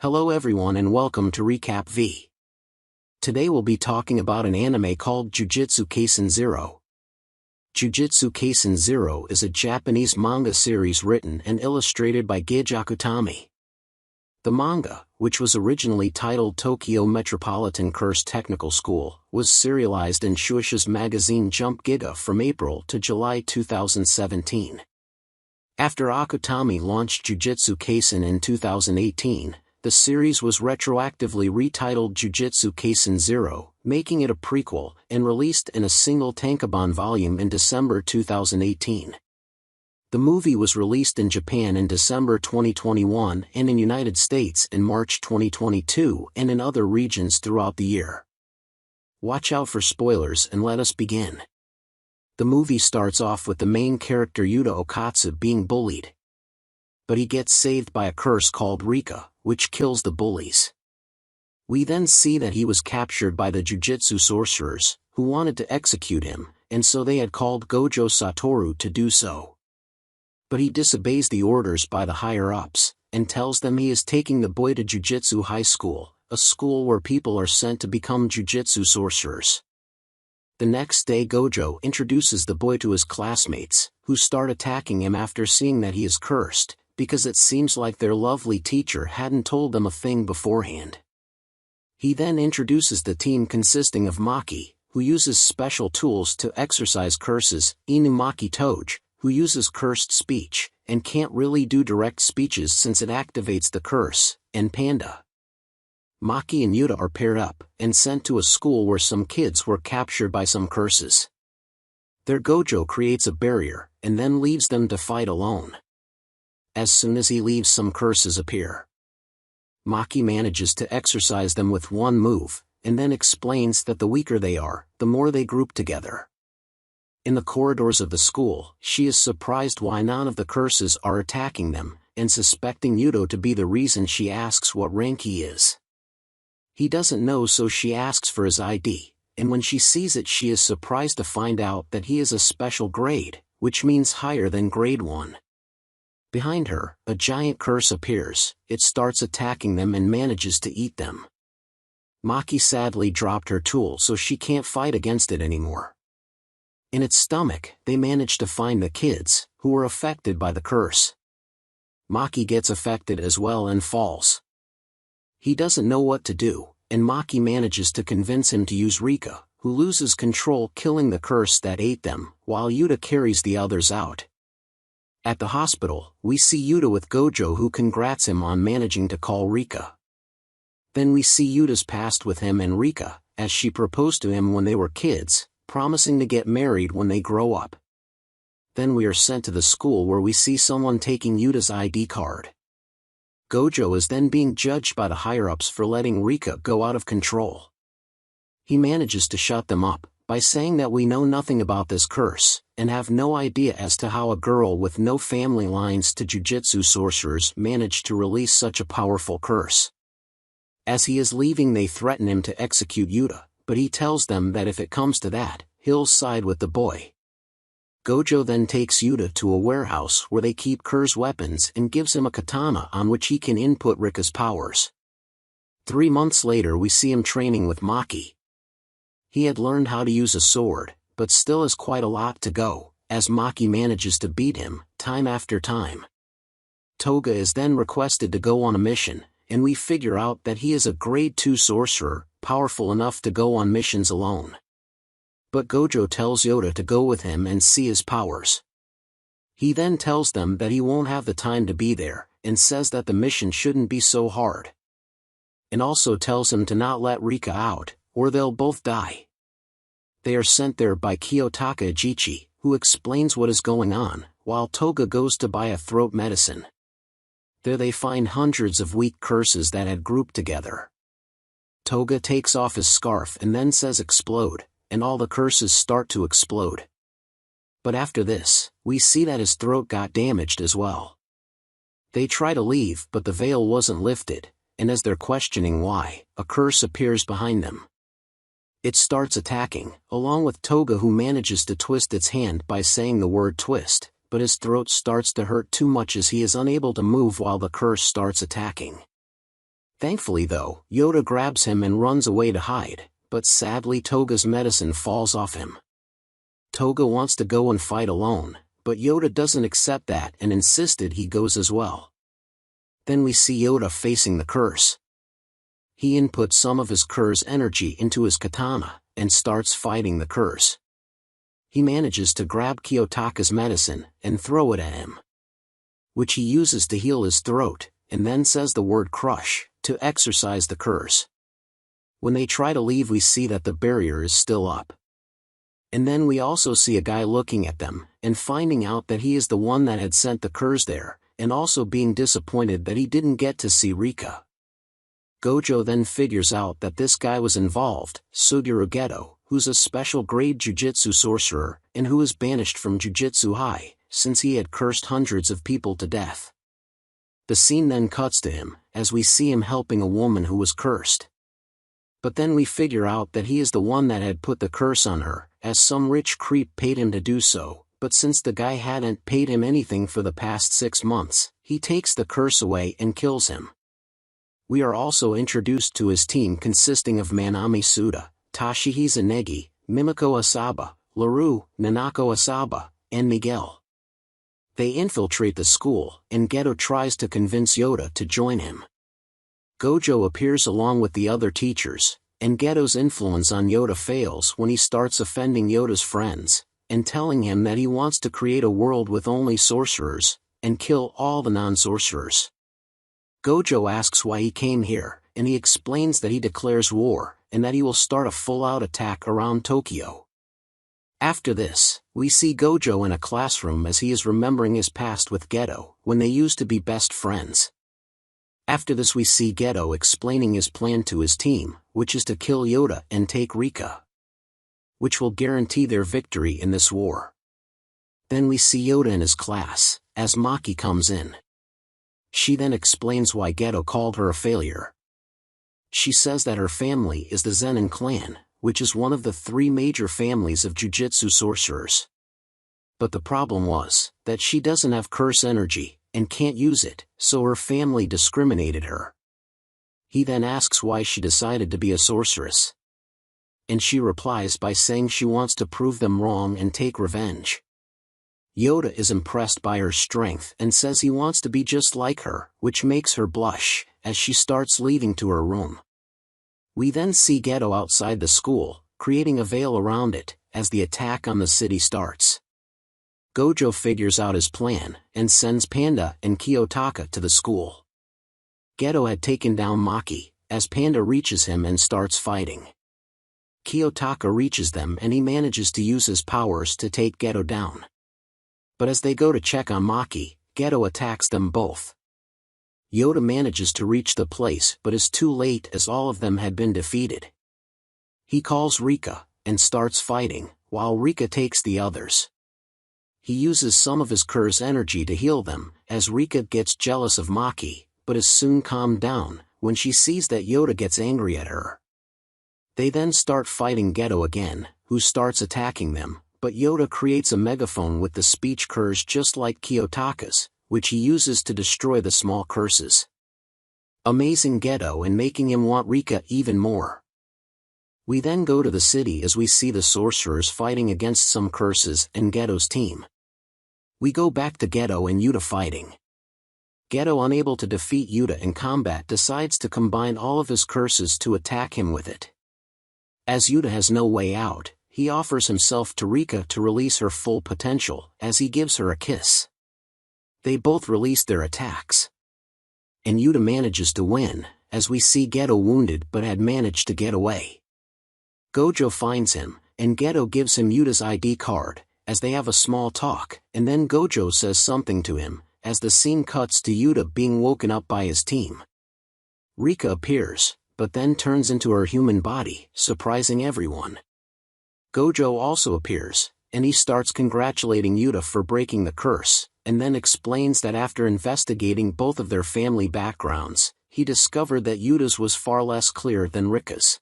Hello everyone and welcome to Recap V. Today we'll be talking about an anime called Jujutsu Kaisen 0. Jujutsu Kaisen 0 is a Japanese manga series written and illustrated by Okutami. The manga, which was originally titled Tokyo Metropolitan Curse Technical School, was serialized in Shueisha's magazine Jump Giga from April to July 2017. After Okutami launched Jujutsu Kaisen in 2018, the series was retroactively retitled Jujutsu Kaisen 0, making it a prequel, and released in a single tankobon volume in December 2018. The movie was released in Japan in December 2021 and in United States in March 2022 and in other regions throughout the year. Watch out for spoilers and let us begin. The movie starts off with the main character Yuta Okkotsu being bullied. But he gets saved by a curse called Rika, which kills the bullies. We then see that he was captured by the Jujutsu sorcerers, who wanted to execute him, and so they had called Gojo Satoru to do so. But he disobeys the orders by the higher-ups, and tells them he is taking the boy to Jujutsu High School, a school where people are sent to become Jujutsu sorcerers. The next day Gojo introduces the boy to his classmates, who start attacking him after seeing that he is cursed, because it seems like their lovely teacher hadn't told them a thing beforehand. He then introduces the team consisting of Maki, who uses special tools to exorcise curses, Inumaki Toge, who uses cursed speech, and can't really do direct speeches since it activates the curse, and Panda. Maki and Yuta are paired up, and sent to a school where some kids were captured by some curses. Their Gojo creates a barrier, and then leaves them to fight alone. As soon as he leaves, some curses appear. Maki manages to exorcise them with one move, and then explains that the weaker they are, the more they group together. In the corridors of the school, she is surprised why none of the curses are attacking them, and suspecting Yuta to be the reason, she asks what rank he is. He doesn't know, so she asks for his ID, and when she sees it she is surprised to find out that he is a special grade, which means higher than grade 1. Behind her, a giant curse appears. It starts attacking them and manages to eat them. Maki sadly dropped her tool, so she can't fight against it anymore. In its stomach, they manage to find the kids, who were affected by the curse. Maki gets affected as well and falls. He doesn't know what to do, and Maki manages to convince him to use Rika, who loses control, killing the curse that ate them, while Yuta carries the others out. At the hospital, we see Yuta with Gojo, who congrats him on managing to call Rika. Then we see Yuta's past with him and Rika, as she proposed to him when they were kids, promising to get married when they grow up. Then we are sent to the school where we see someone taking Yuta's ID card. Gojo is then being judged by the higher-ups for letting Rika go out of control. He manages to shut them up by saying that we know nothing about this curse, and have no idea as to how a girl with no family lines to Jujutsu sorcerers managed to release such a powerful curse. As he is leaving, they threaten him to execute Yuta, but he tells them that if it comes to that, he'll side with the boy. Gojo then takes Yuta to a warehouse where they keep curse weapons and gives him a katana on which he can input Rika's powers. 3 months later we see him training with Maki. He had learned how to use a sword, but still has quite a lot to go, as Maki manages to beat him, time after time. Toga is then requested to go on a mission, and we figure out that he is a grade 2 sorcerer, powerful enough to go on missions alone. But Gojo tells Yuta to go with him and see his powers. He then tells them that he won't have the time to be there, and says that the mission shouldn't be so hard. And also tells him to not let Rika out, or they'll both die. They are sent there by Kiyotaka Ijichi, who explains what is going on, while Toga goes to buy a throat medicine. There they find hundreds of weak curses that had grouped together. Toga takes off his scarf and then says explode, and all the curses start to explode. But after this, we see that his throat got damaged as well. They try to leave, but the veil wasn't lifted, and as they're questioning why, a curse appears behind them. It starts attacking, along with Toga, who manages to twist its hand by saying the word twist, but his throat starts to hurt too much as he is unable to move while the curse starts attacking. Thankfully though, Yuta grabs him and runs away to hide, but sadly Toga's medicine falls off him. Toga wants to go and fight alone, but Yuta doesn't accept that and insisted he goes as well. Then we see Yuta facing the curse. He inputs some of his curse energy into his katana, and starts fighting the curse. He manages to grab Kiyotaka's medicine and throw it at him, which he uses to heal his throat, and then says the word crush, to exorcise the curse. When they try to leave we see that the barrier is still up. And then we also see a guy looking at them, and finding out that he is the one that had sent the curse there, and also being disappointed that he didn't get to see Rika. Gojo then figures out that this guy was involved, Suguru Geto, who's a special grade Jujutsu sorcerer, and who is banished from Jujutsu High, since he had cursed hundreds of people to death. The scene then cuts to him, as we see him helping a woman who was cursed. But then we figure out that he is the one that had put the curse on her, as some rich creep paid him to do so, but since the guy hadn't paid him anything for the past 6 months, he takes the curse away and kills him. We are also introduced to his team consisting of Manami Suda, Tashihisa Negi, Mimiko Asaba, Laru, Nanako Asaba, and Miguel. They infiltrate the school, and Geto tries to convince Yuta to join him. Gojo appears along with the other teachers, and Geto's influence on Yuta fails when he starts offending Yuta's friends, and telling him that he wants to create a world with only sorcerers, and kill all the non-sorcerers. Gojo asks why he came here, and he explains that he declares war, and that he will start a full-out attack around Tokyo. After this, we see Gojo in a classroom as he is remembering his past with Geto, when they used to be best friends. After this we see Geto explaining his plan to his team, which is to kill Yuta and take Rika, which will guarantee their victory in this war. Then we see Yuta in his class, as Maki comes in. She then explains why Geto called her a failure. She says that her family is the Zenin clan, which is one of the 3 major families of Jujutsu sorcerers. But the problem was, that she doesn't have curse energy, and can't use it, so her family discriminated her. He then asks why she decided to be a sorceress. And she replies by saying she wants to prove them wrong and take revenge. Yuta is impressed by her strength and says he wants to be just like her, which makes her blush, as she starts leaving to her room. We then see Geto outside the school, creating a veil around it, as the attack on the city starts. Gojo figures out his plan, and sends Panda and Kiyotaka to the school. Geto had taken down Maki, as Panda reaches him and starts fighting. Kiyotaka reaches them and he manages to use his powers to take Geto down. But as they go to check on Maki, Geto attacks them both. Yuta manages to reach the place but is too late as all of them had been defeated. He calls Rika, and starts fighting, while Rika takes the others. He uses some of his curse energy to heal them, as Rika gets jealous of Maki, but is soon calmed down, when she sees that Yuta gets angry at her. They then start fighting Geto again, who starts attacking them, but Yuta creates a megaphone with the speech curse just like Kiyotaka's, which he uses to destroy the small curses, amazing Geto and making him want Rika even more. We then go to the city as we see the sorcerers fighting against some curses and Geto's team. We go back to Geto and Yuta fighting. Geto, unable to defeat Yuta in combat, decides to combine all of his curses to attack him with it. As Yuta has no way out, he offers himself to Rika to release her full potential, as he gives her a kiss. They both release their attacks. And Yuta manages to win, as we see Geto wounded but had managed to get away. Gojo finds him, and Geto gives him Yuta's ID card, as they have a small talk, and then Gojo says something to him, as the scene cuts to Yuta being woken up by his team. Rika appears, but then turns into her human body, surprising everyone. Gojo also appears, and he starts congratulating Yuta for breaking the curse, and then explains that after investigating both of their family backgrounds, he discovered that Yuta's was far less clear than Rika's.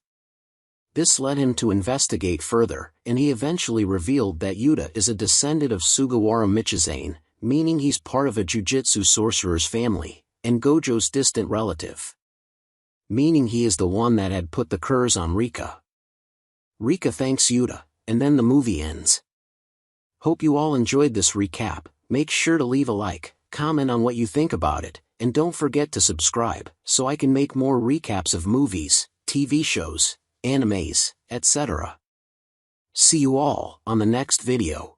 This led him to investigate further, and he eventually revealed that Yuta is a descendant of Sugawara Michizane, meaning he's part of a Jujutsu sorcerer's family, and Gojo's distant relative. meaning he is the one that had put the curse on Rika. Rika thanks Yuta, and then the movie ends. Hope you all enjoyed this recap. Make sure to leave a like, comment on what you think about it, and don't forget to subscribe, so I can make more recaps of movies, TV shows, animes, etc. See you all on the next video.